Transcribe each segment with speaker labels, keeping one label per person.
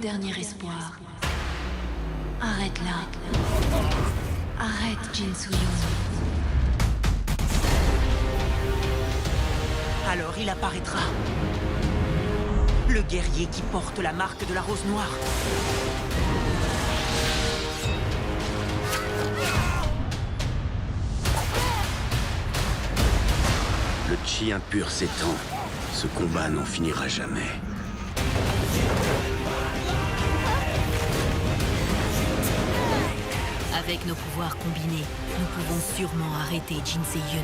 Speaker 1: dernier espoir. Arrête là. Arrête, Jin Soo-young.
Speaker 2: Alors il apparaîtra. Le guerrier qui porte la marque de la rose noire.
Speaker 3: Le chi impur s'étend. Ce combat n'en finira jamais.
Speaker 1: Avec nos pouvoirs combinés, nous pouvons sûrement arrêter Jin Se-hyun.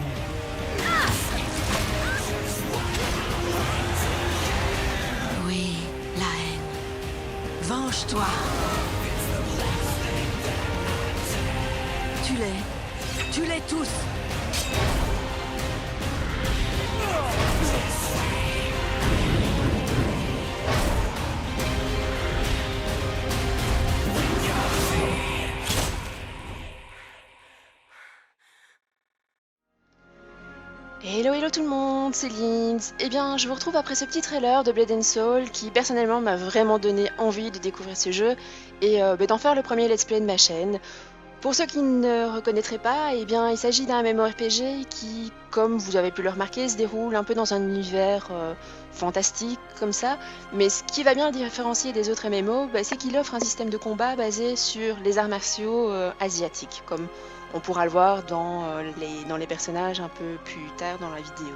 Speaker 1: Oui, la haine. Venge-toi. Tue-les tous.
Speaker 4: Hello tout le monde, c'est Linz. Eh bien, je vous retrouve après ce petit trailer de Blade and Soul qui personnellement m'a vraiment donné envie de découvrir ce jeu et d'en faire le premier let's play de ma chaîne. Pour ceux qui ne reconnaîtraient pas, eh bien, il s'agit d'un MMORPG qui, comme vous avez pu le remarquer, se déroule un peu dans un univers fantastique comme ça. Mais ce qui va bien le différencier des autres MMO, c'est qu'il offre un système de combat basé sur les arts martiaux asiatiques, comme on pourra le voir dans les personnages un peu plus tard dans la vidéo.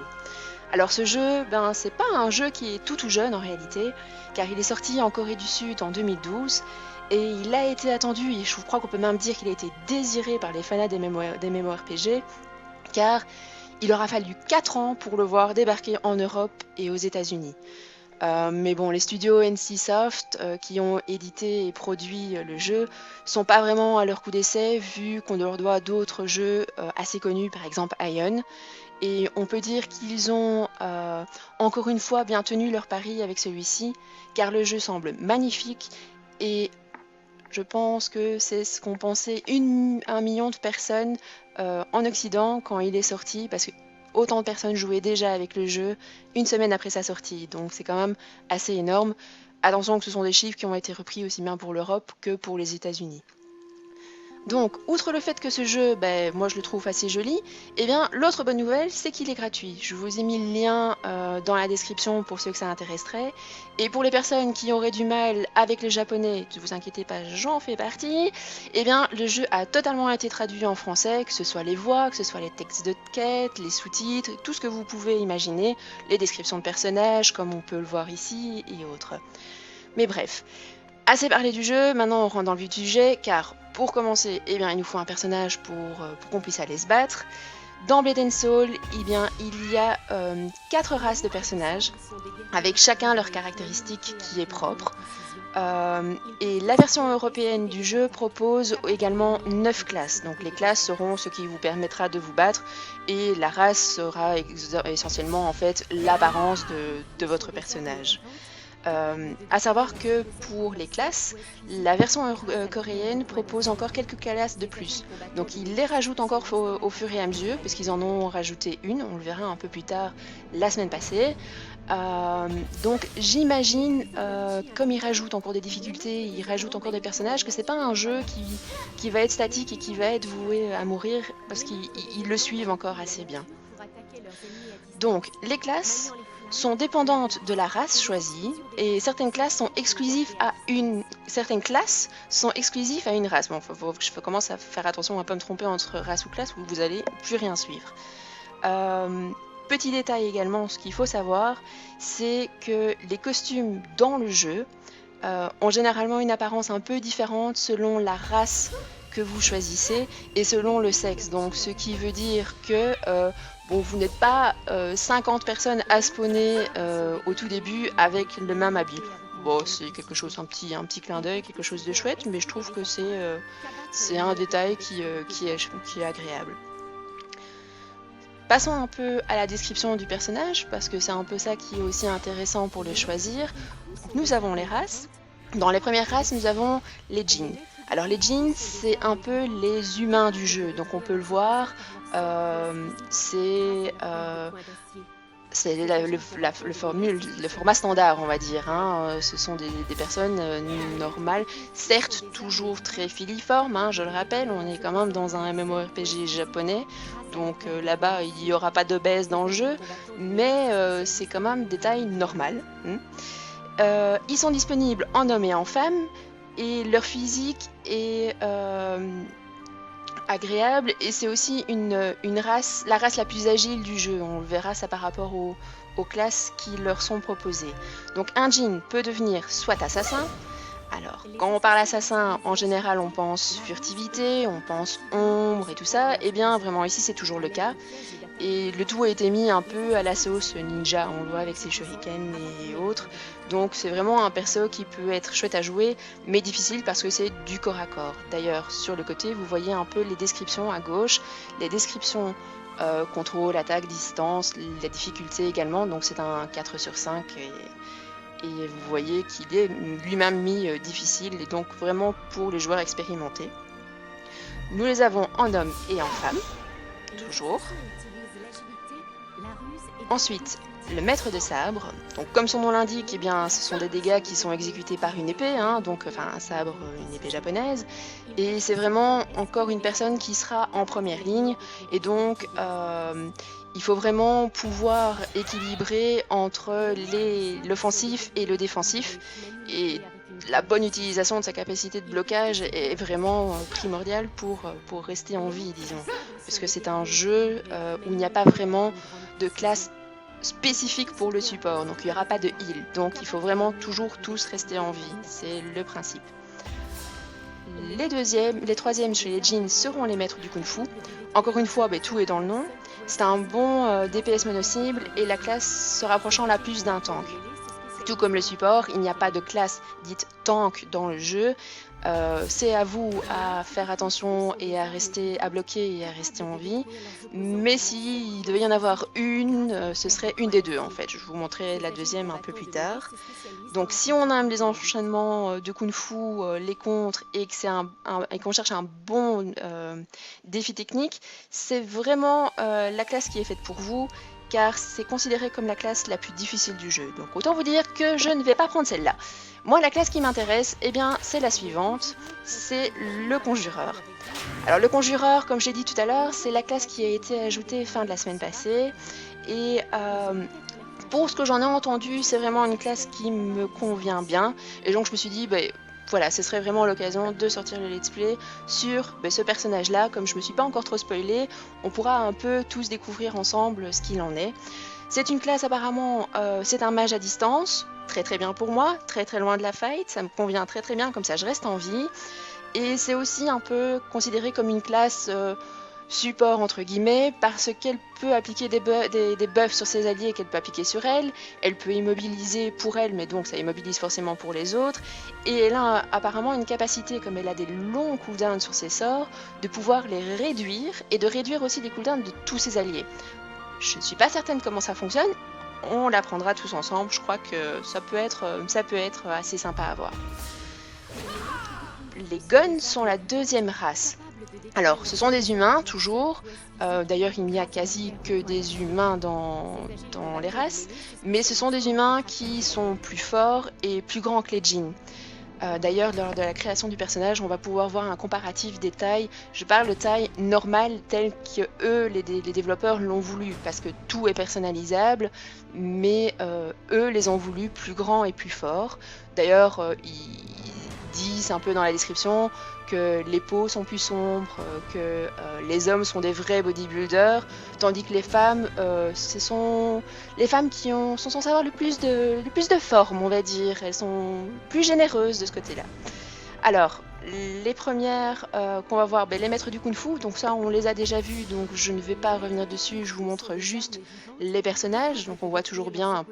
Speaker 4: Alors ce jeu, c'est pas un jeu qui est tout jeune en réalité, car il est sorti en Corée du Sud en 2012, et il a été attendu, et je crois qu'on peut même dire qu'il a été désiré par les fanats des MMORPG, car il aura fallu 4 ans pour le voir débarquer en Europe et aux États-Unis. Mais bon, les studios NCSoft qui ont édité et produit le jeu sont pas vraiment à leur coup d'essai, vu qu'on leur doit d'autres jeux assez connus, par exemple Ion. Et on peut dire qu'ils ont encore une fois bien tenu leur pari avec celui-ci, car le jeu semble magnifique et je pense que c'est ce qu'ont pensé 1 million de personnes en Occident quand il est sorti, parce que autant de personnes jouaient déjà avec le jeu 1 semaine après sa sortie, donc c'est quand même assez énorme. Attention que ce sont des chiffres qui ont été repris aussi bien pour l'Europe que pour les États-Unis. Donc, outre le fait que ce jeu, moi je le trouve assez joli, eh bien l'autre bonne nouvelle, c'est qu'il est gratuit. Je vous ai mis le lien dans la description pour ceux que ça intéresserait. Et pour les personnes qui auraient du mal avec le japonais, ne vous inquiétez pas, j'en fais partie, eh bien le jeu a totalement été traduit en français, que ce soit les voix, que ce soit les textes de quête, les sous-titres, tout ce que vous pouvez imaginer, les descriptions de personnages, comme on peut le voir ici, et autres. Mais bref. Assez parlé du jeu, maintenant on rentre dans le vif du sujet, car pour commencer, il nous faut un personnage pour qu'on puisse aller se battre. Dans Blade and Soul, il y a 4 races de personnages, avec chacun leur caractéristique qui est propre. Et la version européenne du jeu propose également 9 classes. Donc les classes seront ce qui vous permettra de vous battre, et la race sera essentiellement en fait l'apparence de votre personnage. À savoir que pour les classes, la version coréenne propose encore quelques classes de plus. Donc ils les rajoutent encore au fur et à mesure, puisqu'ils en ont rajouté une, on le verra un peu plus tard la semaine passée. Donc j'imagine, comme ils rajoutent encore des difficultés, ils rajoutent encore des personnages, que c'est pas un jeu qui va être statique et qui va être voué à mourir, parce qu'ils le suivent encore assez bien. Donc les classes sont dépendantes de la race choisie, et certaines classes sont exclusives à une race. Bon, faut que je commence à faire attention à ne pas me tromper entre race ou classe, où vous allez plus rien suivre. Petit détail également, ce qu'il faut savoir, c'est que les costumes dans le jeu ont généralement une apparence un peu différente selon la race que vous choisissez et selon le sexe. Donc ce qui veut dire que vous n'êtes pas 50 personnes à spawner au tout début avec le même habit. Bon, c'est quelque chose, un petit clin d'œil, quelque chose de chouette, mais je trouve que c'est un détail qui est agréable. Passons un peu à la description du personnage, parce que c'est un peu ça qui est aussi intéressant pour le choisir. Nous avons les races. Dans les premières races, nous avons les djinns. Alors les djinns, c'est un peu les humains du jeu, donc on peut le voir, c'est c'est le format standard, on va dire, hein. Ce sont des personnes normales, certes toujours très filiformes, hein, je le rappelle, on est quand même dans un MMORPG japonais, donc là-bas il n'y aura pas d'obèse dans le jeu, mais c'est quand même des tailles normales. Ils sont disponibles en homme et en femme, et leur physique est agréable, et c'est aussi une race, la race la plus agile du jeu. On verra ça par rapport aux classes qui leur sont proposées. Donc un djinn peut devenir soit assassin. Alors, quand on parle assassin, en général, on pense furtivité, on pense ombre et tout ça. Eh bien, vraiment, ici, c'est toujours le cas. Et le tout a été mis un peu à la sauce ninja, on le voit avec ses shurikens et autres. Donc c'est vraiment un perso qui peut être chouette à jouer, mais difficile parce que c'est du corps à corps. D'ailleurs, sur le côté, vous voyez un peu les descriptions à gauche, les descriptions contrôle, attaque, distance, la difficulté également. Donc c'est un 4 sur 5 et vous voyez qu'il est lui-même mis difficile, et donc vraiment pour les joueurs expérimentés. Nous les avons en homme et en femme, toujours. Ensuite, le maître de sabre. Donc, comme son nom l'indique, eh bien, ce sont des dégâts qui sont exécutés par une épée, hein, donc enfin un sabre, une épée japonaise. Et c'est vraiment encore une personne qui sera en première ligne. Et donc, il faut vraiment pouvoir équilibrer entre l'offensif et le défensif. Et la bonne utilisation de sa capacité de blocage est vraiment primordiale pour rester en vie, disons. Parce que c'est un jeu où il n'y a pas vraiment de classe spécifique pour le support, donc il n'y aura pas de heal, donc il faut vraiment toujours tous rester en vie, c'est le principe. Les troisièmes chez les djinns seront les maîtres du kung-fu. Encore une fois, tout est dans le nom. C'est un bon DPS mono-cible et la classe se rapprochant la plus d'un tank. Tout comme le support, il n'y a pas de classe dite tank dans le jeu. C'est à vous à faire attention et à bloquer et à rester en vie. Mais s'il devait y en avoir une, ce serait une des deux en fait. Je vous montrerai la deuxième un peu plus tard. Donc si on aime les enchaînements de kung-fu, les contres et qu'on cherche un bon défi technique, c'est vraiment la classe qui est faite pour vous, car c'est considéré comme la classe la plus difficile du jeu. Donc autant vous dire que je ne vais pas prendre celle-là. Moi, la classe qui m'intéresse, eh bien, c'est la suivante, c'est le conjureur. Alors le conjureur, comme j'ai dit tout à l'heure, c'est la classe qui a été ajoutée fin de la semaine passée, et pour ce que j'en ai entendu, c'est vraiment une classe qui me convient bien, et donc je me suis dit, voilà, ce serait vraiment l'occasion de sortir le let's play sur ce personnage-là. Comme je me suis pas encore trop spoilé, on pourra un peu tous découvrir ensemble ce qu'il en est. C'est une classe apparemment, c'est un mage à distance, très très bien pour moi, très très loin de la fight, ça me convient très très bien, comme ça je reste en vie. Et c'est aussi un peu considéré comme une classe support entre guillemets, parce qu'elle peut appliquer des buffs sur ses alliés qu'elle peut appliquer sur elle, elle peut immobiliser pour elle, mais donc ça immobilise forcément pour les autres, et elle a apparemment une capacité, comme elle a des longs cooldowns sur ses sorts, de pouvoir les réduire, et de réduire aussi les cooldowns de tous ses alliés. Je ne suis pas certaine comment ça fonctionne, on l'apprendra tous ensemble, je crois que ça peut être assez sympa à voir. Les Guns sont la deuxième race. Alors, ce sont des humains, toujours. D'ailleurs, il n'y a quasi que des humains dans les races. Mais ce sont des humains qui sont plus forts et plus grands que les djinns. D'ailleurs, lors de la création du personnage, on va pouvoir voir un comparatif des tailles. Je parle de taille normale, telle que eux, les développeurs, l'ont voulu. Parce que tout est personnalisable, mais eux les ont voulu plus grands et plus forts. D'ailleurs, ils disent un peu dans la description que les peaux sont plus sombres, que les hommes sont des vrais bodybuilders, tandis que les femmes, ce sont les femmes qui sont censées avoir le plus de forme, on va dire. Elles sont plus généreuses de ce côté-là. Alors, les premières qu'on va voir, les maîtres du kung-fu, donc ça on les a déjà vus, donc je ne vais pas revenir dessus, je vous montre juste les personnages. Donc on voit toujours bien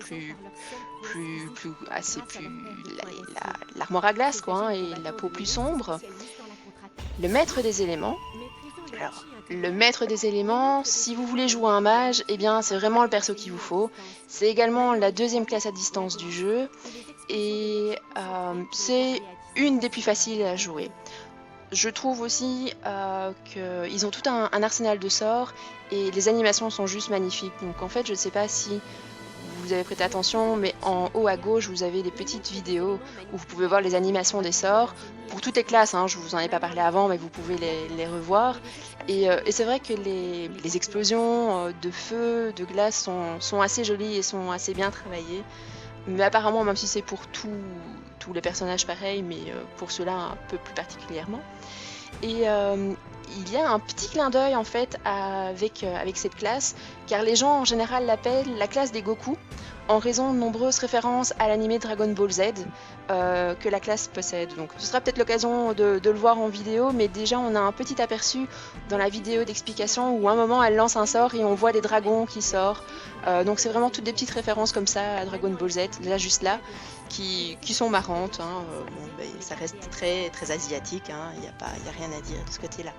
Speaker 4: l'armoire à glace quoi, hein, et la peau plus sombre. Le maître des éléments. Alors, le maître des éléments, si vous voulez jouer un mage, eh bien c'est vraiment le perso qu'il vous faut. C'est également la deuxième classe à distance du jeu, et c'est une des plus faciles à jouer. Je trouve aussi qu'ils ont tout un arsenal de sorts, et les animations sont juste magnifiques. Donc en fait, je ne sais pas si vous avez prêté attention, mais en haut à gauche, vous avez des petites vidéos où vous pouvez voir les animations des sorts. Pour toutes les classes, hein, je vous en ai pas parlé avant, mais vous pouvez les revoir. Et c'est vrai que les explosions de feu, de glace sont assez jolies et sont assez bien travaillées. Mais apparemment, même si c'est pour tous les personnages pareils, mais pour ceux-là un peu plus particulièrement. Et il y a un petit clin d'œil en fait avec cette classe, car les gens en général l'appellent la classe des Goku, en raison de nombreuses références à l'anime Dragon Ball Z que la classe possède. Donc ce sera peut-être l'occasion de le voir en vidéo, mais déjà on a un petit aperçu dans la vidéo d'explication où à un moment elle lance un sort et on voit des dragons qui sortent. Donc c'est vraiment toutes des petites références comme ça à Dragon Ball Z, là juste là, qui sont marrantes. Hein. Ça reste très, très asiatique, hein. Il n'y a rien à dire de ce côté-là.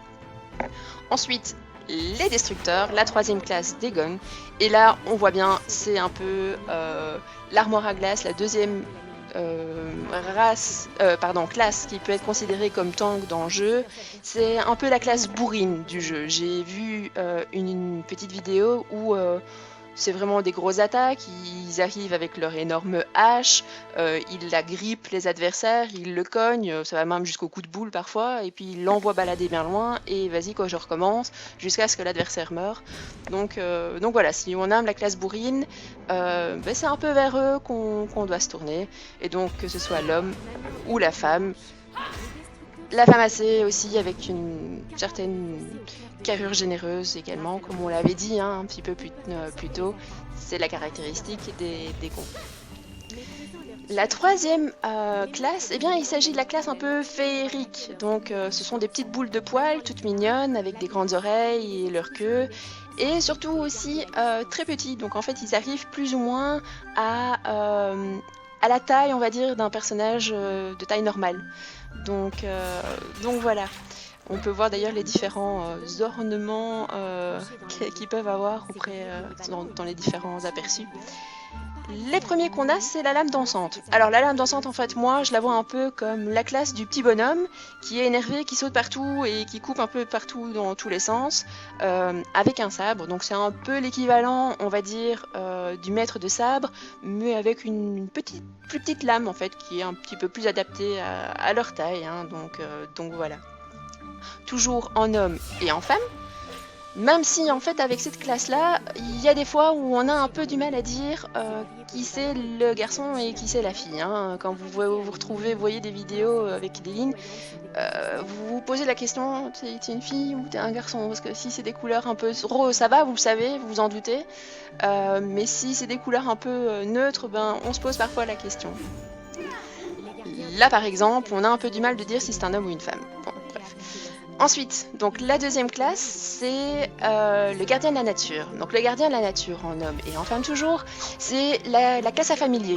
Speaker 4: Ensuite, les destructeurs, la troisième classe des Gon. Et là, on voit bien, c'est un peu l'armoire à glace, la deuxième classe qui peut être considérée comme tank dans le jeu. C'est un peu la classe bourrine du jeu. J'ai vu une petite vidéo où c'est vraiment des grosses attaques, ils arrivent avec leur énorme hache, ils la grippent les adversaires, ils le cognent, ça va même jusqu'au coup de boule parfois, et puis ils l'envoient balader bien loin, et vas-y quand je recommence, jusqu'à ce que l'adversaire meure. Donc voilà, si on aime la classe bourrine, c'est un peu vers eux qu'on doit se tourner, et donc que ce soit l'homme ou la femme. La femme assez aussi avec une certaine carrure généreuse également, comme on l'avait dit un petit peu plus tôt, c'est la caractéristique des cons. La troisième classe, eh bien, il s'agit de la classe un peu féerique. Donc ce sont des petites boules de poils toutes mignonnes avec des grandes oreilles et leur queue. Et surtout aussi très petits. Donc en fait ils arrivent plus ou moins à la taille, on va dire, d'un personnage de taille normale. Donc voilà. On peut voir d'ailleurs les différents ornements qu'ils peuvent avoir dans les différents aperçus. Les premiers qu'on a, c'est la lame dansante. Alors la lame dansante, en fait, moi, je la vois un peu comme la classe du petit bonhomme qui est énervé, qui saute partout et qui coupe un peu partout dans tous les sens, avec un sabre. Donc c'est un peu l'équivalent, on va dire, du maître de sabre, mais avec une plus petite lame, en fait, qui est un petit peu plus adaptée à leur taille. Hein, donc voilà. Toujours en homme et en femme. Même si en fait avec cette classe-là, il y a des fois où on a un peu du mal à dire qui c'est le garçon et qui c'est la fille. Hein. Quand vous voyez des vidéos avec des lignes, vous vous posez la question, t'es une fille ou t'es un garçon? Parce que si c'est des couleurs un peu rose, ça va, vous le savez, vous vous en doutez. Mais si c'est des couleurs un peu neutres, on se pose parfois la question. Là par exemple, on a un peu du mal de dire si c'est un homme ou une femme. Bon, bref. Ensuite, donc la deuxième classe, c'est le gardien de la nature. Donc le gardien de la nature en homme et en femme toujours, c'est la classe à familier.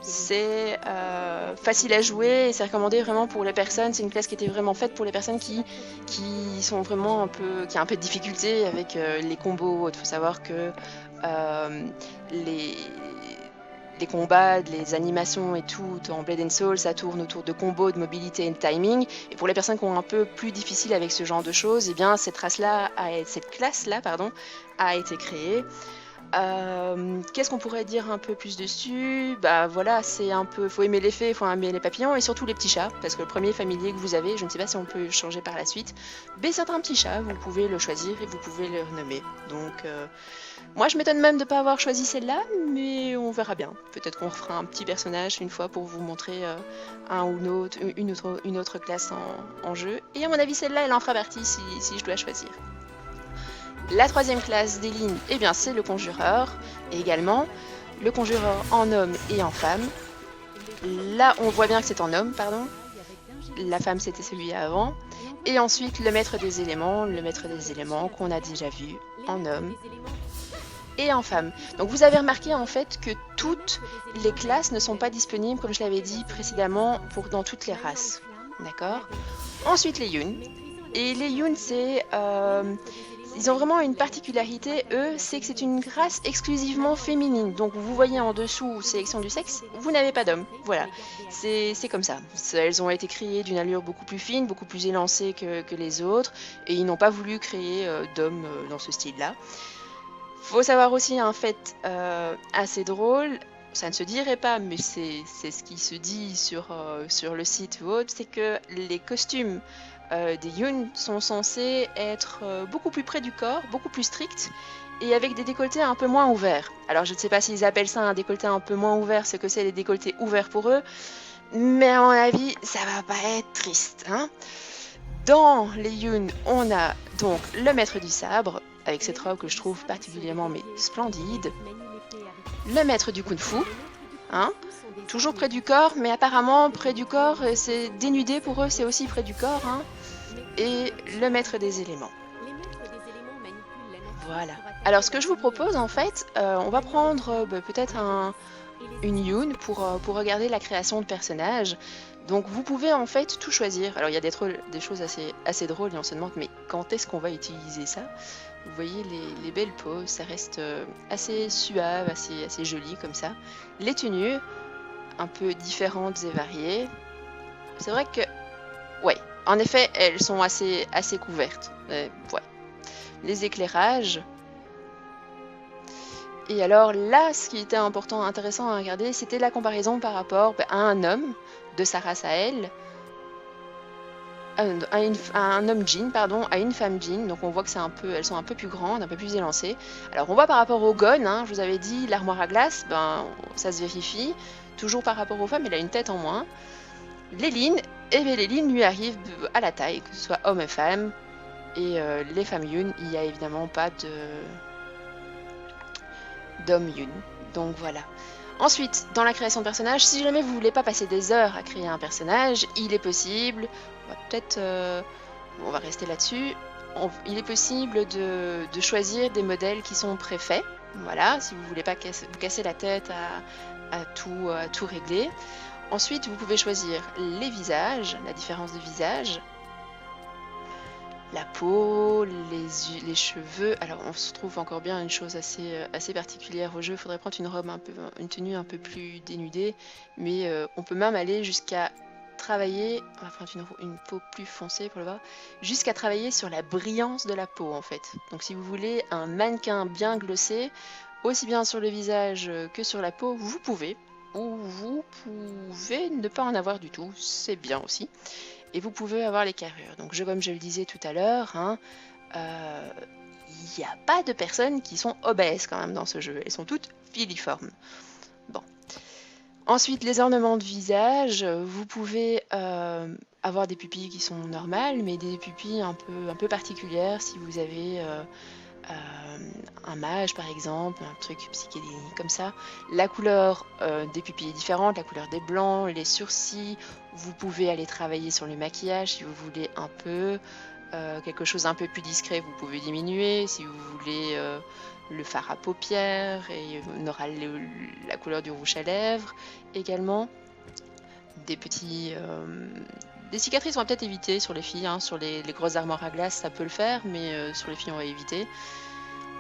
Speaker 4: C'est facile à jouer et c'est recommandé vraiment pour les personnes. C'est une classe qui était vraiment faite pour les personnes qui sont vraiment qui a un peu de difficulté avec les combos. Il faut savoir que les combats, les animations et tout dans Blade and Soul, ça tourne autour de combos, de mobilité et de timing. Et pour les personnes qui ont un peu plus difficile avec ce genre de choses, eh bien cette classe-là a été créée. Qu'est-ce qu'on pourrait dire un peu plus dessus? Voilà, c'est un peu, faut aimer les fées, faut aimer les papillons et surtout les petits chats, parce que le premier familier que vous avez, je ne sais pas si on peut changer par la suite, c'est un petit chat, vous pouvez le choisir et vous pouvez le renommer. Donc moi je m'étonne même de ne pas avoir choisi celle-là, mais on verra bien. Peut-être qu'on refera un petit personnage une fois pour vous montrer une autre classe en jeu. Et à mon avis celle-là elle en fera partie si je dois choisir. La troisième classe des lignes, eh bien, c'est le conjureur, et également le conjureur en homme et en femme. Là, on voit bien que c'est en homme, pardon. La femme, c'était celui avant. Et ensuite, le maître des éléments qu'on a déjà vu en homme et en femme. Donc vous avez remarqué en fait que toutes les classes ne sont pas disponibles, comme je l'avais dit précédemment, dans toutes les races. D'accord ? Ensuite, les Yun. Et les Yun, ils ont vraiment une particularité, eux, c'est que c'est une race exclusivement féminine. Donc vous voyez en dessous, sélection du sexe, vous n'avez pas d'hommes. Voilà, c'est comme ça. Elles ont été créées d'une allure beaucoup plus fine, beaucoup plus élancée que les autres, et ils n'ont pas voulu créer d'hommes dans ce style-là. Faut savoir aussi un fait assez drôle, ça ne se dirait pas, mais c'est ce qui se dit sur le site ou autre, c'est que les costumes des Yun sont censés être beaucoup plus près du corps, beaucoup plus stricts, et avec des décolletés un peu moins ouverts. Alors je ne sais pas s'ils appellent ça un décolleté un peu moins ouvert, ce que c'est les décolletés ouverts pour eux, mais à mon avis, ça va pas être triste, hein. Dans les Yun, on a donc le maître du sabre, avec cette robe que je trouve particulièrement mais splendide. Le maître du kung-fu, hein, toujours près du corps, mais apparemment près du corps, c'est dénudé pour eux, c'est aussi près du corps, hein. Et le maître des éléments. Voilà. Alors ce que je vous propose en fait, on va prendre peut-être une Yun pour regarder la création de personnages. Donc vous pouvez en fait tout choisir. Alors il y a des choses assez drôles et on se demande mais quand est-ce qu'on va utiliser ça? Vous voyez les belles poses, ça reste assez suave, assez joli comme ça. Les tenues, un peu différentes et variées. C'est vrai que, ouais, en effet, elles sont assez couvertes. Ouais. Les éclairages. Et alors là, ce qui était intéressant à regarder, c'était la comparaison par rapport à un homme de sa race à elle, à un homme jean, pardon, à une femme jean. Donc on voit que elles sont un peu plus grandes, un peu plus élancées. Alors on voit par rapport au gon, hein, je vous avais dit l'armoire à glace, ça se vérifie. Toujours par rapport aux femmes, il a une tête en moins. Léline, Léline lui arrive à la taille, que ce soit homme et femme. Et les femmes Yun, il n'y a évidemment pas d'homme Yun. Donc voilà. Ensuite, dans la création de personnages, si jamais vous voulez pas passer des heures à créer un personnage, il est possible, on va rester là-dessus, il est possible de choisir des modèles qui sont préfaits. Voilà, si vous voulez pas vous casser la tête à tout régler. Ensuite, vous pouvez choisir les visages, la différence de visage, la peau, les cheveux. Alors on se trouve encore bien une chose assez particulière au jeu. Il faudrait prendre une tenue un peu plus dénudée, mais on peut même aller jusqu'à travailler, on va prendre une peau plus foncée pour le voir, jusqu'à travailler sur la brillance de la peau en fait. Donc si vous voulez un mannequin bien glossé, aussi bien sur le visage que sur la peau, vous pouvez, ou vous pouvez ne pas en avoir du tout, c'est bien aussi. Et vous pouvez avoir les carrures. Donc comme je le disais tout à l'heure, hein, il n'y a pas de personnes qui sont obèses quand même dans ce jeu. Elles sont toutes filiformes. Bon. Ensuite, les ornements de visage. Vous pouvez avoir des pupilles qui sont normales, mais des pupilles un peu particulières si vous avez un mage par exemple, un truc psychédélique comme ça. La couleur des pupilles est différente, la couleur des blancs, les sourcils. Vous pouvez aller travailler sur le maquillage si vous voulez un peu. Quelque chose un peu plus discret, vous pouvez diminuer. Si vous voulez le fard à paupières, et on aura la couleur du rouge à lèvres également. Des cicatrices, on va peut-être éviter sur les filles, hein. Sur les grosses armoires à glace, ça peut le faire, mais sur les filles, on va éviter.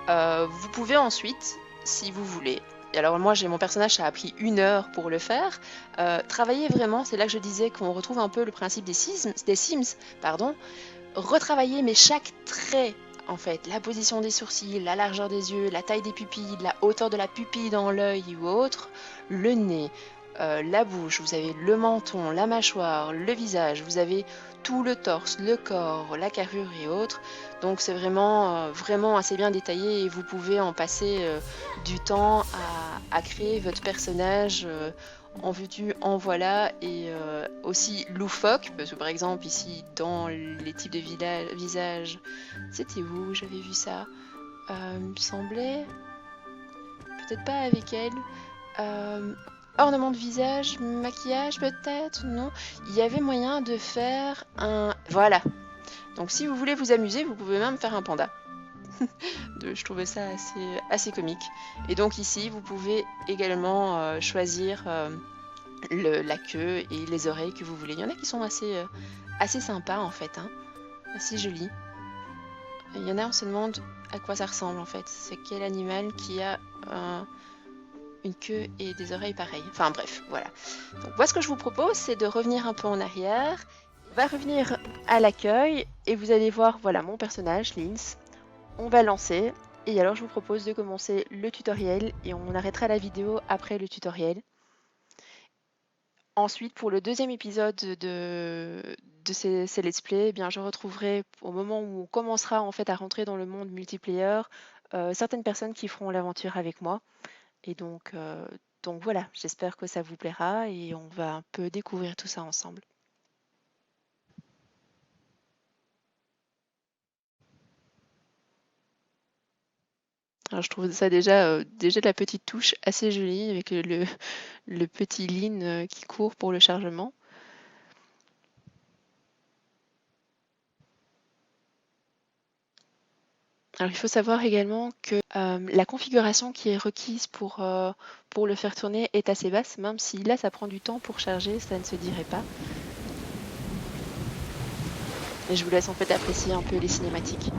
Speaker 4: Vous pouvez ensuite, si vous voulez, et alors moi mon personnage, ça a pris 1 heure pour le faire, travailler vraiment, c'est là que je disais qu'on retrouve un peu le principe des Sims, retravailler mais chaque trait, en fait, la position des sourcils, la largeur des yeux, la taille des pupilles, la hauteur de la pupille dans l'œil ou autre, le nez, la bouche, vous avez le menton, la mâchoire, le visage, vous avez tout le torse, le corps, la carrure et autres. Donc c'est vraiment assez bien détaillé et vous pouvez en passer du temps à créer votre personnage en veux-tu, en voilà, et aussi loufoque, parce que par exemple ici dans les types de visages, c'était où j'avais vu ça, il me semblait, peut-être pas avec elle, ornement de visage, maquillage peut-être, non, il y avait moyen de faire voilà. Donc si vous voulez vous amuser, vous pouvez même faire un panda. Je trouvais ça assez comique. Et donc ici, vous pouvez également choisir la queue et les oreilles que vous voulez. Il y en a qui sont assez sympas en fait, hein, assez jolis. Il y en a, on se demande à quoi ça ressemble en fait. C'est quel animal qui a une queue et des oreilles pareilles. Enfin bref, voilà. Donc moi ce que je vous propose, c'est de revenir un peu en arrière. On va revenir à l'accueil et vous allez voir, voilà mon personnage, Lynx. On va lancer Et alors je vous propose de commencer le tutoriel et on arrêtera la vidéo après le tutoriel. Ensuite, pour le deuxième épisode de ces let's play, eh bien, je retrouverai au moment où on commencera en fait à rentrer dans le monde multiplayer, certaines personnes qui feront l'aventure avec moi. Et donc voilà, j'espère que ça vous plaira et on va un peu découvrir tout ça ensemble. Alors je trouve ça déjà de la petite touche assez jolie avec le petit Lynn qui court pour le chargement. Alors il faut savoir également que la configuration qui est requise pour le faire tourner est assez basse, même si là ça prend du temps pour charger, ça ne se dirait pas. Et je vous laisse en fait apprécier un peu les cinématiques.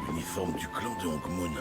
Speaker 3: L'uniforme du clan de Hongmoon.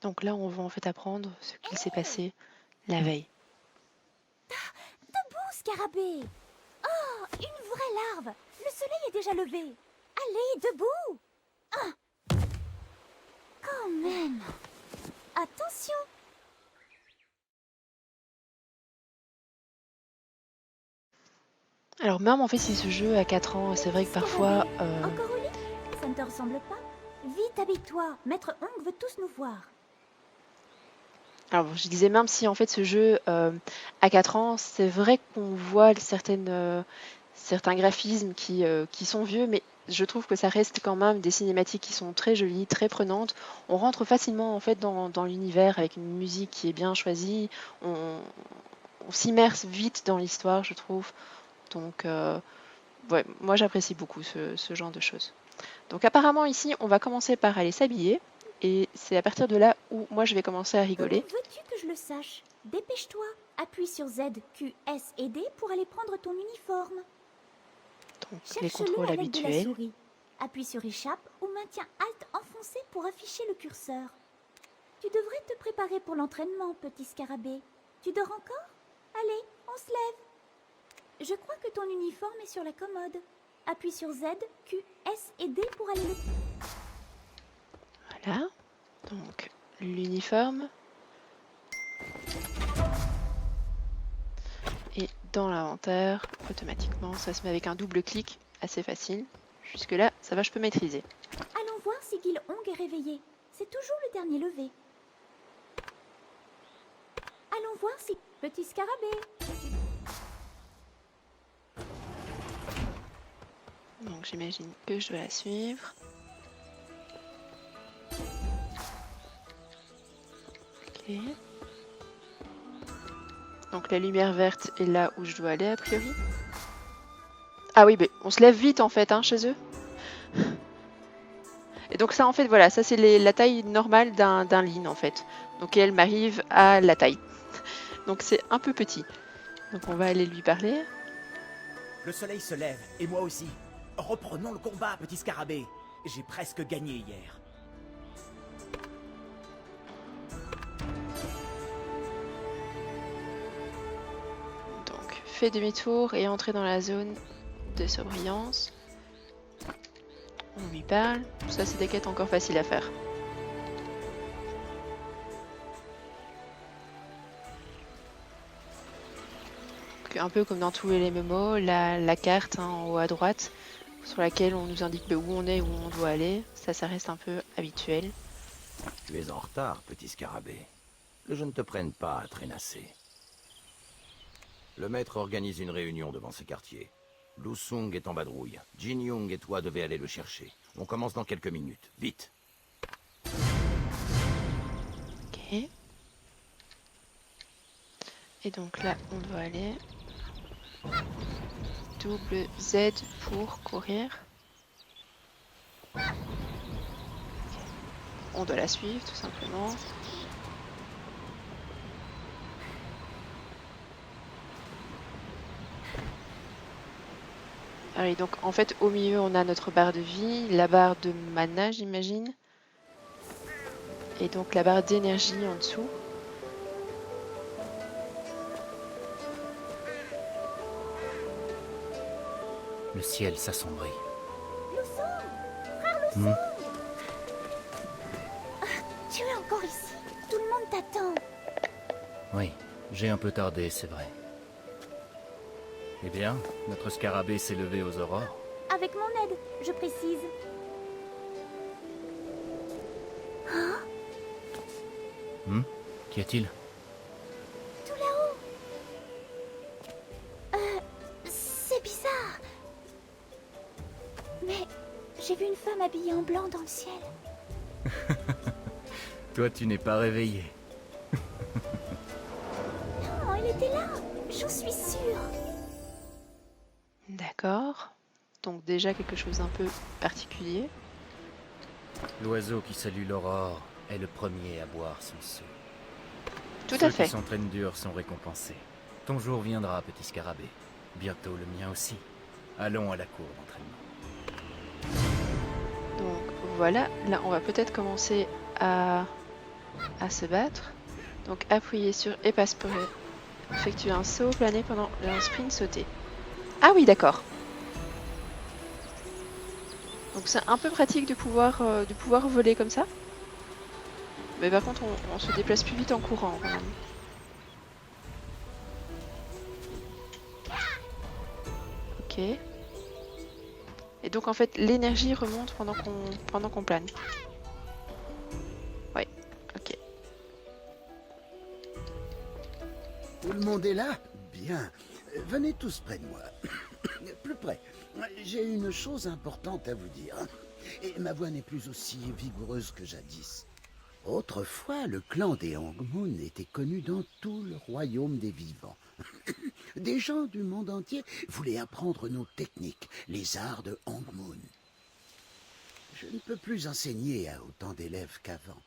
Speaker 4: Donc là, on va en fait apprendre ce qu'il s'est passé la veille.
Speaker 5: Debout, scarabée! Oh, une vraie larve! Le soleil est déjà levé! Allez, debout! Ah. Quand même! Attention!
Speaker 4: Alors même en fait si ce jeu a 4 ans, c'est vrai que parfois...
Speaker 5: Encore au lit? Ça ne te ressemble pas? Vite, habille-toi! Maître Hong veut tous nous voir.
Speaker 4: Alors je disais même si en fait ce jeu a 4 ans, c'est vrai qu'on voit certains graphismes qui sont vieux, mais je trouve que ça reste quand même des cinématiques qui sont très jolies, très prenantes. On rentre facilement en fait dans l'univers avec une musique qui est bien choisie. On s'immerse vite dans l'histoire, je trouve. Donc ouais, moi j'apprécie beaucoup ce genre de choses. Donc apparemment ici, on va commencer par aller s'habiller. Et c'est à partir de là où moi je vais commencer à rigoler.
Speaker 5: Comment veux-tu que je le sache? Dépêche-toi. Appuie sur Z, Q, S et D pour aller prendre ton uniforme.
Speaker 4: Donc les contrôles
Speaker 5: avec de la
Speaker 4: habituels.
Speaker 5: souris. Appuie sur échappe ou maintiens Alt enfoncé pour afficher le curseur. Tu devrais te préparer pour l'entraînement, petit scarabée. Tu dors encore? Allez, on se lève. Je crois que ton uniforme est sur la commode. Appuie sur Z, Q, S et D pour aller le...
Speaker 4: Voilà, donc l'uniforme. Et dans l'inventaire, automatiquement, ça se met avec un double clic, assez facile. Jusque là, ça va, je peux maîtriser.
Speaker 5: Allons voir si Gil Hong est réveillé. C'est toujours le dernier levé. Allons voir si... Petit scarabée.
Speaker 4: Donc j'imagine que je dois la suivre. Ok. Donc la lumière verte est là où je dois aller a priori. Ah oui, mais on se lève vite en fait hein, chez eux. Et donc ça en fait voilà, ça c'est la taille normale d'un lean en fait. Donc elle m'arrive à la taille. Donc c'est un peu petit. Donc on va aller lui parler.
Speaker 6: Le soleil se lève, et moi aussi. Reprenons le combat, petit scarabée. J'ai presque gagné hier.
Speaker 4: Donc fais demi-tour et entrer dans la zone de surbrillance. On lui parle. Ça c'est des quêtes encore faciles à faire. Un peu comme dans tous les MMO, la carte hein, en haut à droite sur laquelle on nous indique où on est, où on doit aller, ça reste un peu habituel.
Speaker 7: Tu es en retard, petit scarabée. Que je ne te prenne pas à traînasser. Le maître organise une réunion devant ce quartier. Lu Sung est en vadrouille. Jin Young et toi devez aller le chercher. On commence dans quelques minutes. Vite.
Speaker 4: Ok. Et donc là, on doit aller... Double Z pour courir. On doit la suivre tout simplement. Ah oui, donc en fait au milieu on a notre barre de vie, la barre de mana j'imagine. Et donc la barre d'énergie en dessous.
Speaker 8: Le ciel s'assombrit.
Speaker 5: Lu Sung, frère Lu Sung. Tu es encore ici. Tout le monde t'attend.
Speaker 8: Oui, j'ai un peu tardé, c'est vrai. Eh bien, notre scarabée s'est levé aux aurores.
Speaker 5: Avec mon aide, je précise.
Speaker 8: Qu'y a-t-il?
Speaker 5: Tout là-haut. C'est bizarre. Mais j'ai vu une femme habillée en blanc dans le ciel.
Speaker 8: Toi, tu n'es pas réveillé.
Speaker 5: Oh, elle était là. J'en suis sûre.
Speaker 4: D'accord. Donc déjà quelque chose d'un peu particulier.
Speaker 8: L'oiseau qui salue l'aurore est le premier à boire son seau.
Speaker 4: Tout
Speaker 8: Ceux
Speaker 4: à fait.
Speaker 8: qui s'entraînent dur sont récompensés. Ton jour viendra, petit scarabée. Bientôt le mien aussi. Allons à la cour d'entraînement.
Speaker 4: Donc voilà, là on va peut-être commencer à se battre. Donc appuyez sur espace pour effectuer un saut plané pendant un sprint sauté. Ah oui d'accord. Donc c'est un peu pratique de pouvoir voler comme ça. Mais par contre on se déplace plus vite en courant quand même. Ok. Et donc en fait l'énergie remonte pendant qu'on plane. Ouais, ok.
Speaker 3: Tout le monde est là? Bien. Venez tous près de moi. Plus près. J'ai une chose importante à vous dire. Et ma voix n'est plus aussi vigoureuse que jadis. Autrefois, le clan des Hongmoon était connu dans tout le royaume des vivants. Des gens du monde entier voulaient apprendre nos techniques, les arts de Hongmoon. Je ne peux plus enseigner à autant d'élèves qu'avant.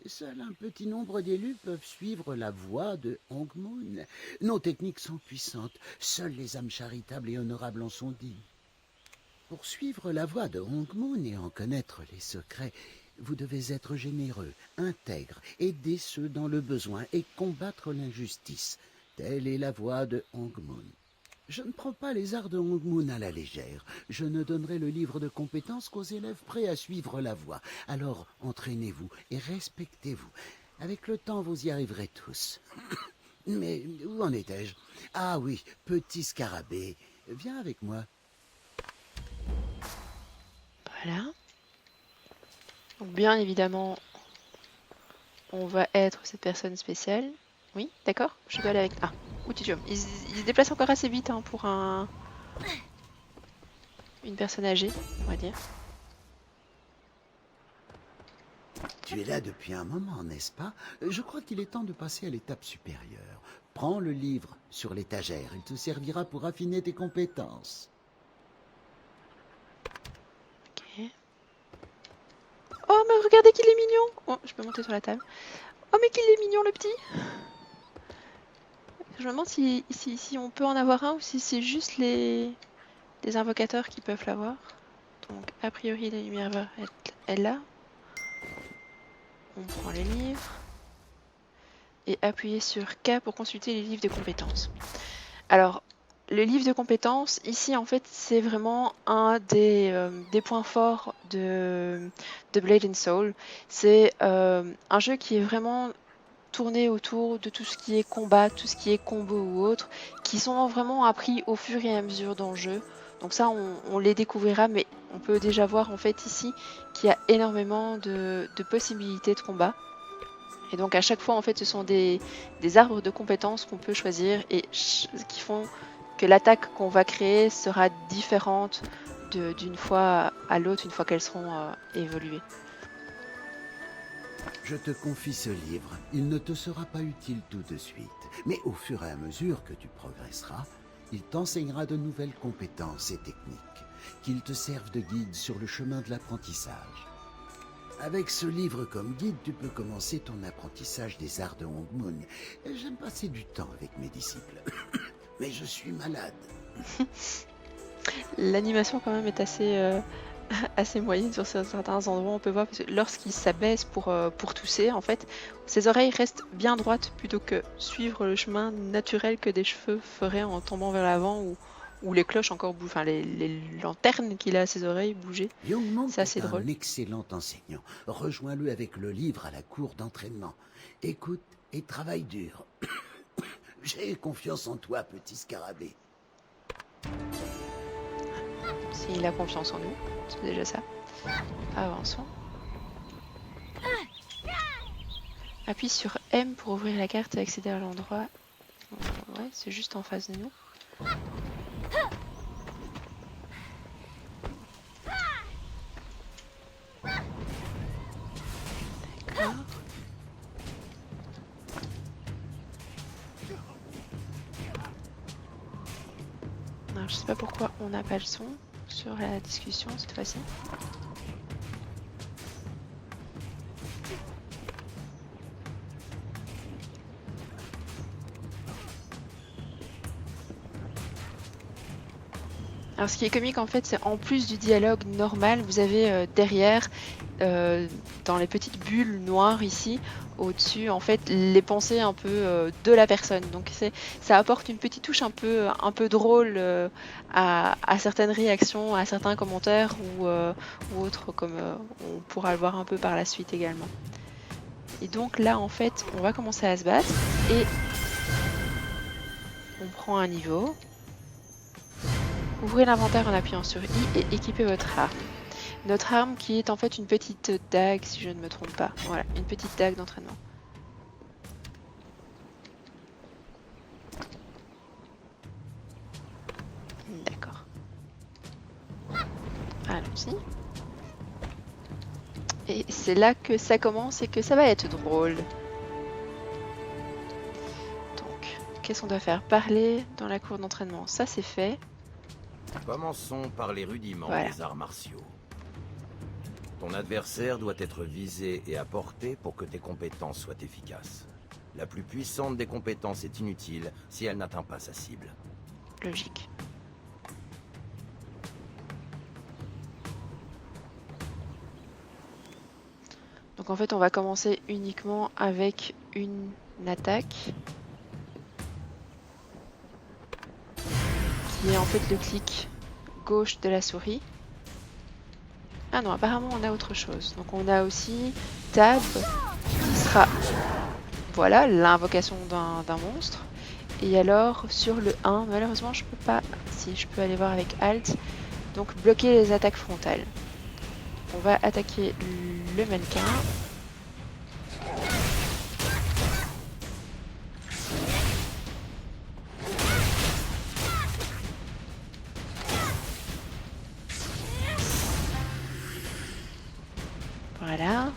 Speaker 3: Seul un petit nombre d'élus peuvent suivre la voie de Hongmoon. Nos techniques sont puissantes, seules les âmes charitables et honorables en sont dignes. Pour suivre la voie de Hongmoon et en connaître les secrets, vous devez être généreux, intègre, aider ceux dans le besoin et combattre l'injustice. Telle est la voie de Hongmoon. Je ne prends pas les arts de Hongmoon à la légère. Je ne donnerai le livre de compétences qu'aux élèves prêts à suivre la voie. Alors, entraînez-vous et respectez-vous. Avec le temps, vous y arriverez tous. Mais où en étais-je? Ah oui, petit scarabée, viens avec moi.
Speaker 4: Voilà. Donc bien évidemment, on va être cette personne spéciale. Oui, d'accord. Je dois aller avec... Ah, Outitium. Il se déplace encore assez vite hein, pour une personne âgée, on va dire.
Speaker 3: Tu es là depuis un moment, n'est-ce pas? Je crois qu'il est temps de passer à l'étape supérieure. Prends le livre sur l'étagère, il te servira pour affiner tes compétences.
Speaker 4: Ok. Oh, mais regardez qu'il est mignon! Oh, je peux monter sur la table. Oh, mais qu'il est mignon, le petit! Je me demande si on peut en avoir un ou si c'est juste les invocateurs qui peuvent l'avoir. Donc, a priori, la lumière va être là. On prend les livres. Et appuyez sur K pour consulter les livres de compétences. Alors, le livre de compétences, ici, en fait, c'est vraiment un des points forts de Blade and Soul. C'est un jeu qui est vraiment tourné autour de tout ce qui est combat, tout ce qui est combo ou autre, qui sont vraiment appris au fur et à mesure dans le jeu. Donc ça, on les découvrira, mais on peut déjà voir en fait ici qu'il y a énormément de possibilités de combat. Et donc à chaque fois, en fait, ce sont des arbres de compétences qu'on peut choisir et qui font que l'attaque qu'on va créer sera différente d'une fois à l'autre, une fois qu'elles seront évoluées.
Speaker 3: Je te confie ce livre. Il ne te sera pas utile tout de suite. Mais au fur et à mesure que tu progresseras, il t'enseignera de nouvelles compétences et techniques, qu'ils te servent de guide sur le chemin de l'apprentissage. Avec ce livre comme guide, tu peux commencer ton apprentissage des arts de Hongmoon. J'aime passer du temps avec mes disciples. Mais je suis malade.
Speaker 4: L'animation quand même est assez moyenne sur certains endroits. On peut voir que lorsqu'il s'abaisse pour tousser, en fait, ses oreilles restent bien droites plutôt que suivre le chemin naturel que des cheveux feraient en tombant vers l'avant ou les cloches encore bougent, enfin les lanternes qu'il a à ses oreilles bouger. C'est assez drôle.
Speaker 3: Un excellent enseignant. Rejoins-le avec le livre à la cour d'entraînement. Écoute et travaille dur. J'ai confiance en toi, petit scarabée.
Speaker 4: S'il a confiance en nous, c'est déjà ça. Avançons. Appuie sur M pour ouvrir la carte et accéder à l'endroit. Ouais, c'est juste en face de nous. D'accord. Alors, je sais pas pourquoi on n'a pas le son sur la discussion cette fois-ci. Alors ce qui est comique en fait, c'est en plus du dialogue normal, vous avez derrière, dans les petites bulles noires ici, au-dessus en fait, les pensées un peu de la personne. Donc ça apporte une petite touche un peu drôle à certaines réactions, à certains commentaires ou autres, comme on pourra le voir un peu par la suite également. Et donc là en fait, on va commencer à se battre et on prend un niveau. Ouvrez l'inventaire en appuyant sur I et équipez votre arme. Notre arme qui est en fait une petite dague, si je ne me trompe pas. Voilà, une petite dague d'entraînement. D'accord. Allons-y. Et c'est là que ça commence et que ça va être drôle. Donc, qu'est-ce qu'on doit faire? Parler dans la cour d'entraînement. Ça, c'est fait.
Speaker 7: Commençons par les rudiments des arts martiaux. Ton adversaire doit être visé et à portée pour que tes compétences soient efficaces. La plus puissante des compétences est inutile si elle n'atteint pas sa cible.
Speaker 4: Logique. Donc en fait, on va commencer uniquement avec une attaque. Qui est en fait le clic gauche de la souris. Ah non, apparemment on a autre chose. Donc on a aussi Tab, qui sera, voilà, l'invocation d'un monstre. Et alors sur le 1, malheureusement je peux pas, si je peux aller voir avec Alt, donc bloquer les attaques frontales. On va attaquer le mannequin. Voilà.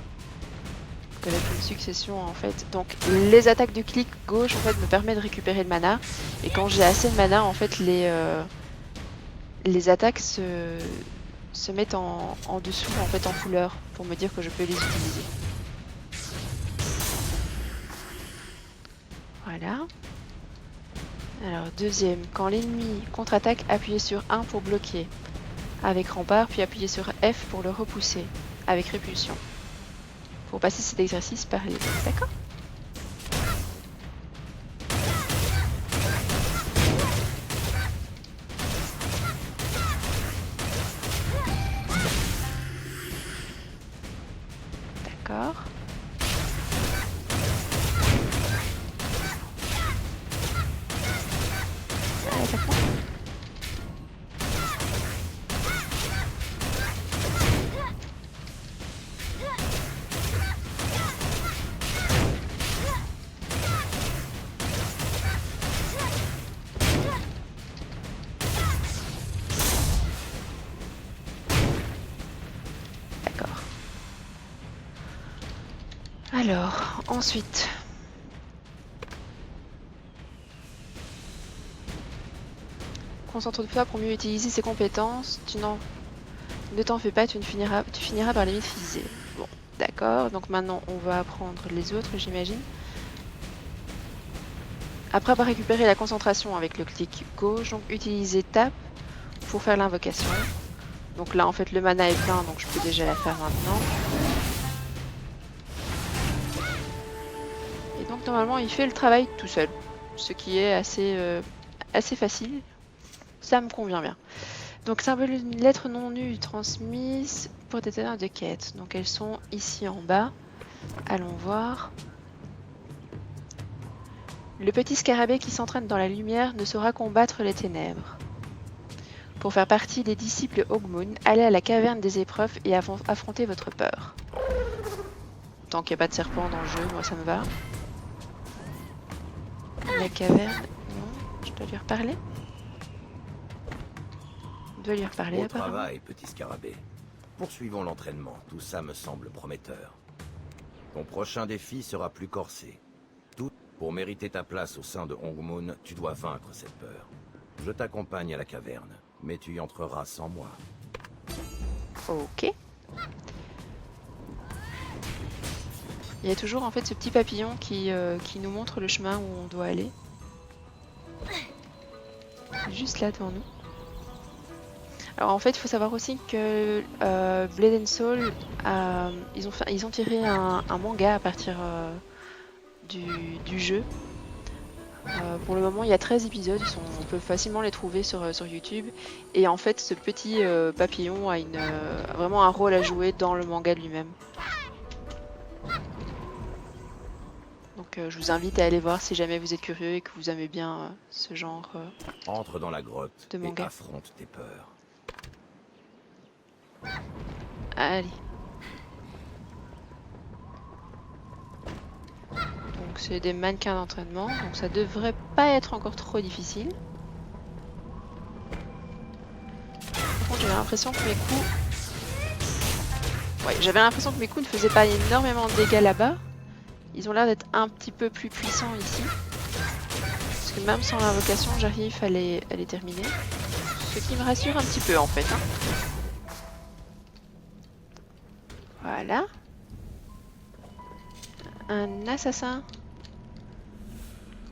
Speaker 4: avec une succession en fait. Donc les attaques du clic gauche en fait me permettent de récupérer le mana. Et quand j'ai assez de mana en fait les attaques se mettent en dessous en fait en couleur pour me dire que je peux les utiliser. Voilà. Alors deuxième, quand l'ennemi contre-attaque, appuyez sur 1 pour bloquer avec rempart, puis appuyez sur F pour le repousser avec répulsion. Pour passer cet exercice par les... D'accord ? D'accord. Allez, ça prend. D'accord. Alors, ensuite... Concentre-toi pour mieux utiliser ses compétences. Ne t'en fais pas, tu finiras par les maîtriser. Bon, d'accord. Donc maintenant, on va apprendre les autres, j'imagine. Après avoir récupéré la concentration avec le clic gauche, donc utilisez Tap pour faire l'invocation. Donc là, en fait, le mana est plein, donc je peux déjà la faire maintenant. Et donc normalement, il fait le travail tout seul, ce qui est assez facile. Ça me convient bien. Donc symbole une lettre non nue transmise pour des teneurs de quête. Donc elles sont ici en bas. Allons voir. Le petit scarabée qui s'entraîne dans la lumière ne saura combattre les ténèbres. Pour faire partie des disciples Hogmoon, allez à la caverne des épreuves et affrontez votre peur. Tant qu'il n'y a pas de serpent dans le jeu, moi ça me va. La caverne... Non, je dois lui reparler. Je dois lui reparler
Speaker 7: Bon
Speaker 4: apparemment.
Speaker 7: travail, petit scarabée. Poursuivons l'entraînement, tout ça me semble prometteur. Ton prochain défi sera plus corsé. Tout pour mériter ta place au sein de Hogmoon, tu dois vaincre cette peur. Je t'accompagne à la caverne, mais tu y entreras sans moi.
Speaker 4: Ok. Il y a toujours en fait ce petit papillon qui nous montre le chemin où on doit aller. Juste là devant nous. Alors en fait, il faut savoir aussi que Blade and Soul, ils ont tiré un manga à partir du jeu. Pour le moment, il y a 13 épisodes, on peut facilement les trouver sur YouTube. Et en fait, ce petit papillon a vraiment un rôle à jouer dans le manga lui-même. Donc je vous invite à aller voir si jamais vous êtes curieux et que vous aimez bien ce genre
Speaker 7: Entre dans la grotte
Speaker 4: de
Speaker 7: et
Speaker 4: manga.
Speaker 7: affronte tes peurs.
Speaker 4: Allez. Donc c'est des mannequins d'entraînement, donc ça devrait pas être encore trop difficile. Par contre j'avais l'impression que mes coups... Ouais, j'avais l'impression que mes coups ne faisaient pas énormément de dégâts là-bas. Ils ont l'air d'être un petit peu plus puissants ici. Parce que même sans l'invocation, j'arrive à les terminer. Ce qui me rassure un petit peu en fait. Hein. Voilà. Un assassin.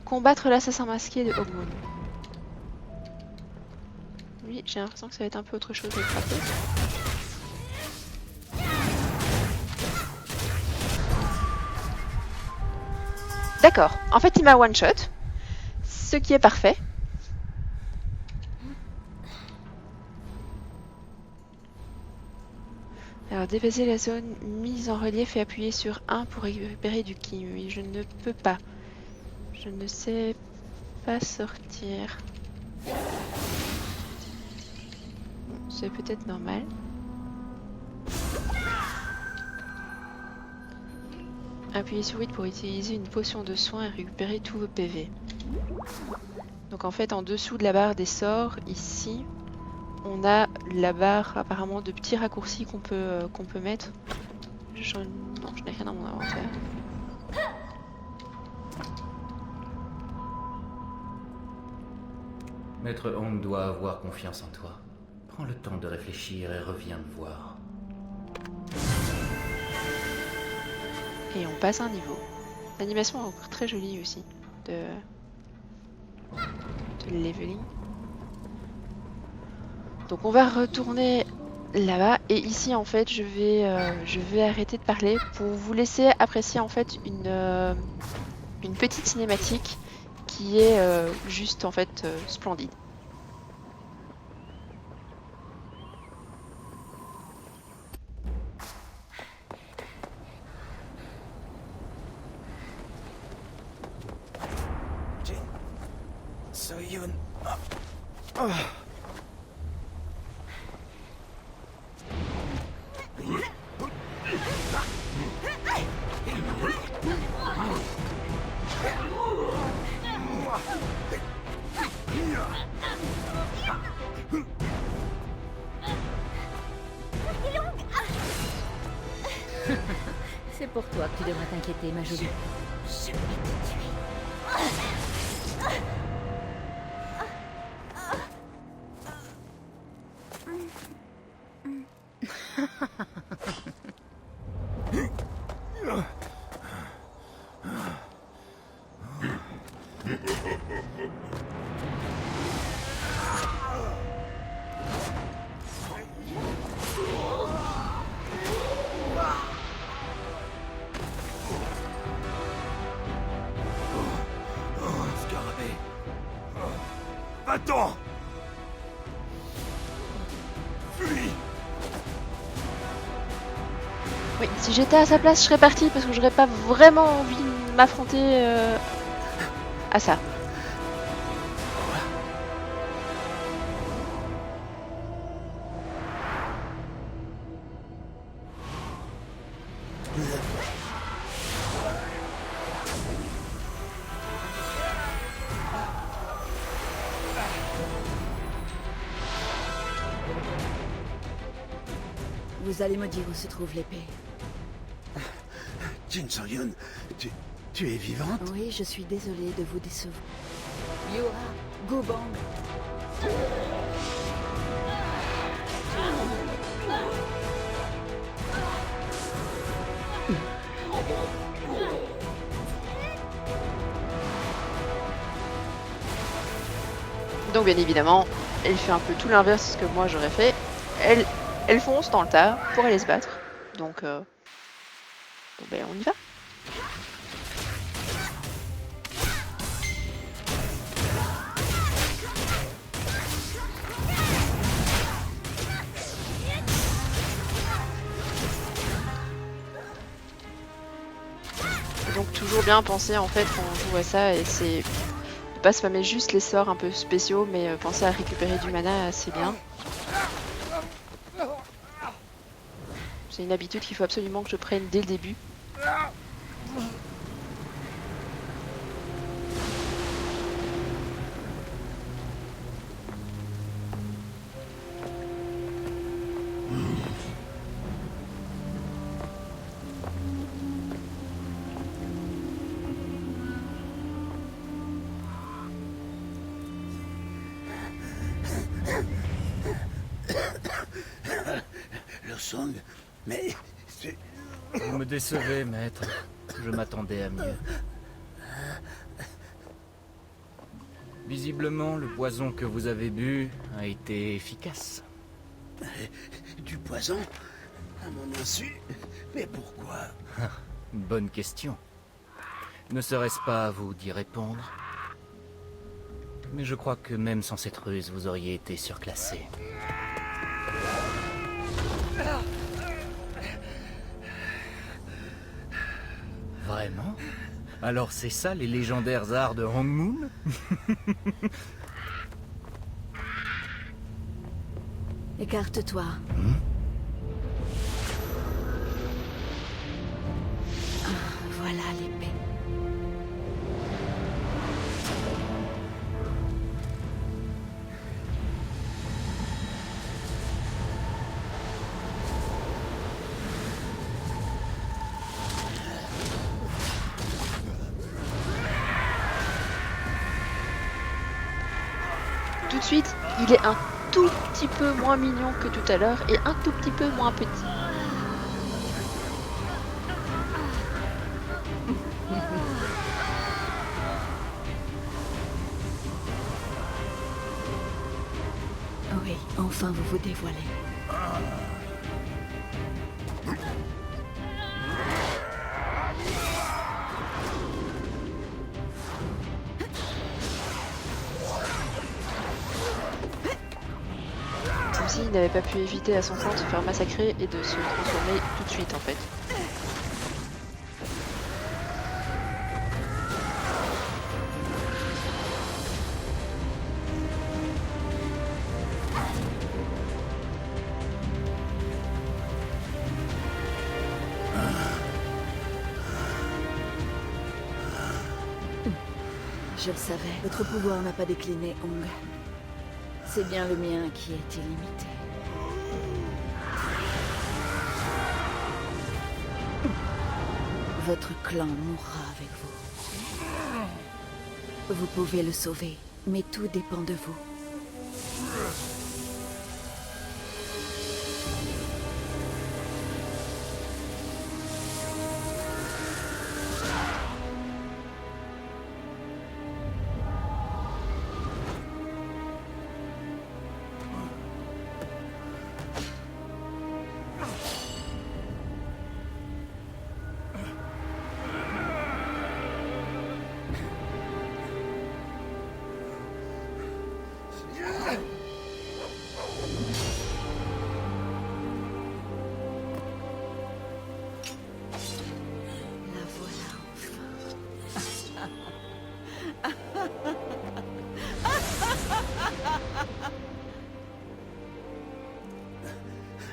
Speaker 4: Combattre l'assassin masqué de Hogmoon. Oui, j'ai l'impression que ça va être un peu autre chose de frapper. D'accord. En fait, il m'a one shot. Ce qui est parfait. Alors, dépasser la zone mise en relief et appuyer sur 1 pour récupérer du ki. Oui, je ne peux pas. Je ne sais pas sortir. C'est peut-être normal. Appuyez sur 8 pour utiliser une potion de soin et récupérer tous vos PV. Donc en fait, en dessous de la barre des sorts, ici, on a la barre apparemment de petits raccourcis qu'on peut mettre. Non, je n'ai rien dans mon inventaire.
Speaker 8: Maître Hong doit avoir confiance en toi. Prends le temps de réfléchir et reviens me voir.
Speaker 4: Et on passe un niveau. L'animation est encore très jolie aussi. De leveling. Donc on va retourner là-bas. Et ici en fait je vais arrêter de parler pour vous laisser apprécier en fait une petite cinématique qui est juste en fait splendide.
Speaker 6: Jin, So-Yun.
Speaker 1: C'est pour toi que tu devrais t'inquiéter, ma jolie.
Speaker 5: Je vais te tuer.
Speaker 6: Scarabée. Va-t'en. Fuis.
Speaker 4: Oui, si j'étais à sa place, je serais partie parce que j'aurais pas vraiment envie de m'affronter à ça.
Speaker 1: Vous allez me dire où se trouve l'épée.
Speaker 3: Jin So-Yun, tu es vivante?
Speaker 1: Oui, je suis désolée de vous décevoir. Yura, Gobang.
Speaker 4: Donc bien évidemment, elle fait un peu tout l'inverse de ce que moi j'aurais fait. Elle fonce dans le tas pour aller se battre. Donc bon, ben on y va. Donc toujours bien penser en fait quand on joue à ça, et c'est de pas spammer juste les sorts un peu spéciaux, mais penser à récupérer du mana assez bien. C'est une habitude qu'il faut absolument que je prenne dès le début.
Speaker 3: Le Song, mais c'est...
Speaker 8: Vous me décevez, maître. Je m'attendais à mieux. Visiblement, le poison que vous avez bu a été efficace.
Speaker 3: Du poison? À mon insu? Mais pourquoi?
Speaker 8: Bonne question. Ne serait-ce pas à vous d'y répondre? Mais je crois que même sans cette ruse, vous auriez été surclassé. Vraiment? Alors c'est ça les légendaires arts de Hong Moon?
Speaker 1: Écarte-toi. Voilà l'épée.
Speaker 4: tout de suite, il est un tout petit peu moins mignon que tout à l'heure et un tout petit peu moins petit.
Speaker 1: Oui, enfin vous vous dévoilez.
Speaker 4: Comme s'il n'avait pas pu éviter à son point de se faire massacrer et de se transformer tout de suite en fait.
Speaker 1: Je le savais, votre pouvoir n'a pas décliné, Hong. C'est bien le mien qui est illimité. Votre clan mourra avec vous. Vous pouvez le sauver, mais tout dépend de vous. La voilà enfin.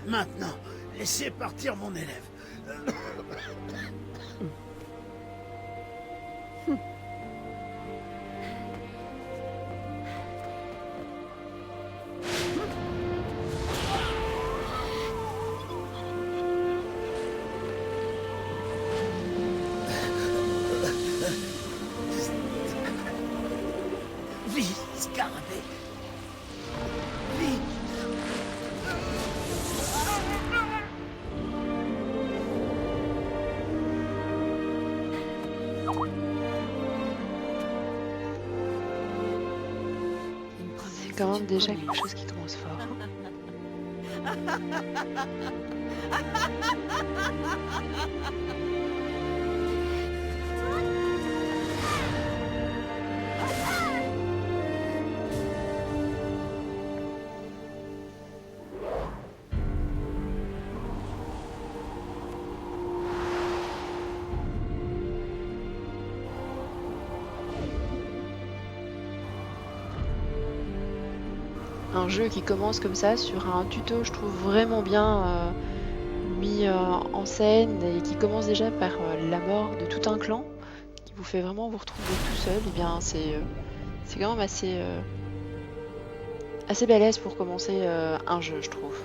Speaker 3: Maintenant, laissez partir mon élève. Vite, Scarabée. Vite.
Speaker 4: C'est quand même déjà quelque chose qui commence fort. Un jeu qui commence comme ça sur un tuto, je trouve vraiment bien mis en scène et qui commence déjà par la mort de tout un clan, qui vous fait vraiment vous retrouver tout seul. Et bien c'est quand même assez balèze pour commencer un jeu, je trouve.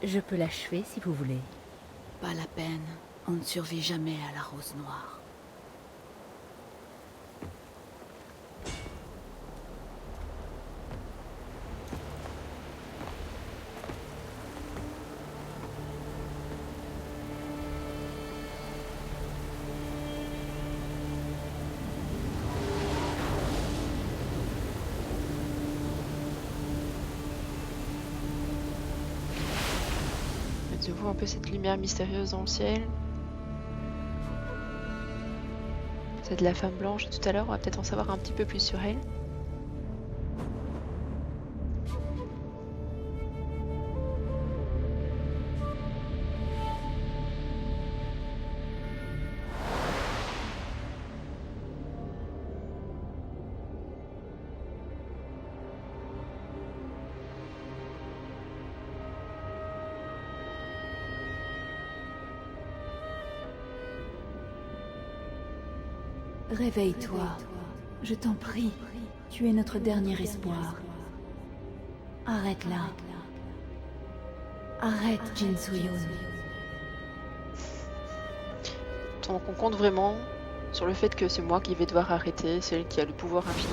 Speaker 1: Je peux l'achever si vous voulez. Pas la peine. On ne survit jamais à la rose noire.
Speaker 4: De vous un peu cette lumière mystérieuse dans le ciel. C'est de la femme blanche tout à l'heure, on va peut-être en savoir un petit peu plus sur elle.
Speaker 1: Réveille-toi. Je t'en prie. Tu es notre dernier espoir. Arrête là. Arrête, Jin Soo-yoon.
Speaker 4: Donc on compte vraiment sur le fait que c'est moi qui vais devoir arrêter celle qui a le pouvoir infini.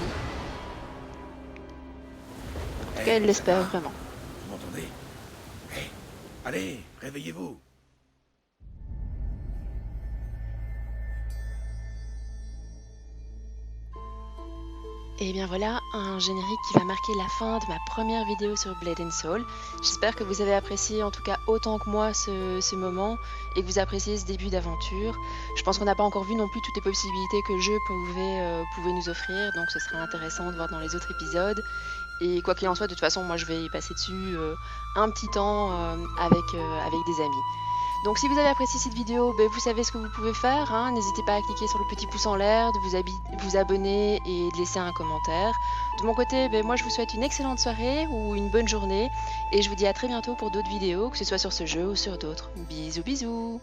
Speaker 4: En tout cas, elle l'espère vraiment.
Speaker 9: Vous m'entendez? Hé, allez, réveillez-vous.
Speaker 4: Et bien voilà, un générique qui va marquer la fin de ma première vidéo sur Blade and Soul. J'espère que vous avez apprécié en tout cas autant que moi ce moment et que vous appréciez ce début d'aventure. Je pense qu'on n'a pas encore vu non plus toutes les possibilités que le jeu pouvait nous offrir, donc ce sera intéressant de voir dans les autres épisodes. Et quoi qu'il en soit, de toute façon, moi je vais y passer dessus un petit temps avec des amis. Donc si vous avez apprécié cette vidéo, vous savez ce que vous pouvez faire. Hein. N'hésitez pas à cliquer sur le petit pouce en l'air, de vous abonner et de laisser un commentaire. De mon côté, moi je vous souhaite une excellente soirée ou une bonne journée. Et je vous dis à très bientôt pour d'autres vidéos, que ce soit sur ce jeu ou sur d'autres. Bisous bisous.